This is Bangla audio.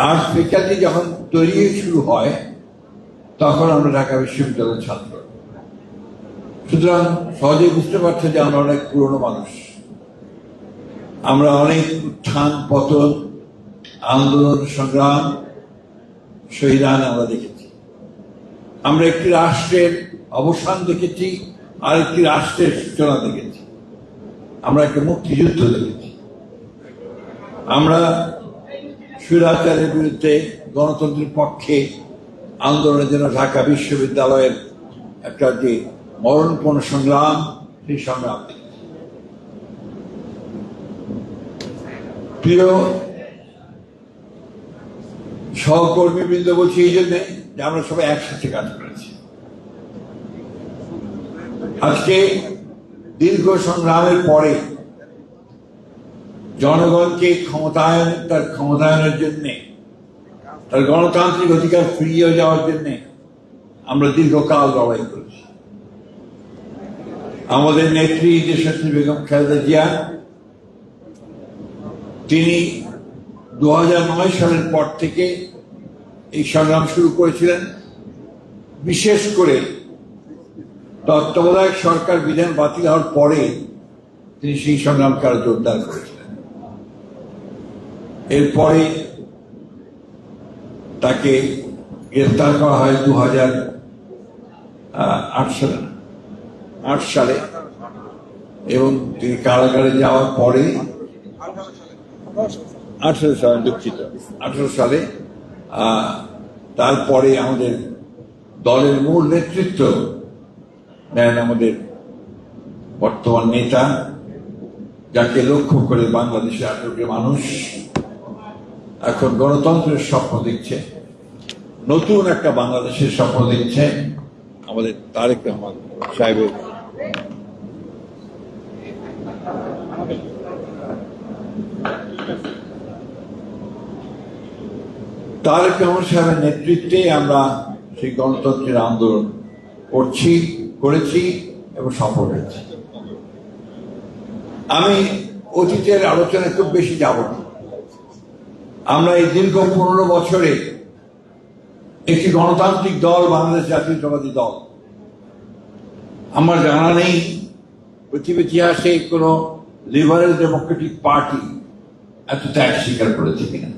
আর্টস ফ্যাকাল্টি যখন তৈরি শুরু হয় তখন আমরা ঢাকা বিশ্ববিদ্যালয়ের ছাত্র। সুতরাং সহজেই বুঝতে পারছে যে আমরা অনেক পুরনো মানুষ। আমরা অনেক উত্থান পতন, আন্দোলন সংগ্রাম, শহীদান আমরা দেখেছি। আমরা একটি রাষ্ট্রের অবসান দেখেছি, আরেকটি রাষ্ট্রের সূচনা দেখেছি। আমরা একটা মুক্তিযুদ্ধ দেখেছি। আমরা স্বৈরাচারের বিরুদ্ধে গণতন্ত্রের পক্ষে আন্দোলনের জন্য ঢাকা বিশ্ববিদ্যালয়ের একটা যে মরণপণ সংগ্রাম, সেই সংগ্রাম দেখেছি। প্রিয় সহকর্মীবৃন্দ, বলছি এই জন্যে যে আমরা সবাই একসাথে কাজ করেছি। আজকে দীর্ঘ সংগ্রামের পরে জনগণকে তার ক্ষমতায়নের জন্য, তার গণতান্ত্রিক অধিকার ফিরিয়ে যাওয়ার জন্য আমরা দীর্ঘকাল লড়াই করেছি। আমাদের নেত্রী দেশনেত্রী বেগম খালেদা জিয়া, তিনি 2009 সালের পর থেকে এই সংগ্রাম শুরু করেছিলেন। বিশেষ করে তত্ত্বাবধায়ক সরকার বিধান বাতিল হওয়ার পরে তিনি সেই সংগ্রামকে আরো জোরদার করেছিলেন। এরপরে তাকে গ্রেফতার করা হয় 2008 সালে এবং তিনি কারাগারে যাওয়ার পরে 18 সালে তারপরে আমাদের দলের মূল নেতৃত্ব নেন আমাদের বর্তমান নেতা, যাকে লক্ষ্য করে বাংলাদেশের 18 কোটি মানুষ এখন গণতন্ত্রের স্বপ্ন দেখছে, নতুন একটা বাংলাদেশের স্বপ্ন দেখছে। আমাদের তারেক রহমান সাহেবের নেতৃত্বে আমরা সেই গণতন্ত্রের আন্দোলন করেছি এবং সফল হয়েছি। আমি অতীতের আলোচনায় খুব বেশি যাব না। আমরা এই দীর্ঘ 15 বছরে একটি গণতান্ত্রিক দল, বাংলাদেশ জাতীয়তাবাদী দল, আমার জানা নেই পৃথিবীর ইতিহাসে কোন লিবারেল ডেমোক্রেটিক পার্টি এত ত্যাগ স্বীকার করেছে কিনা।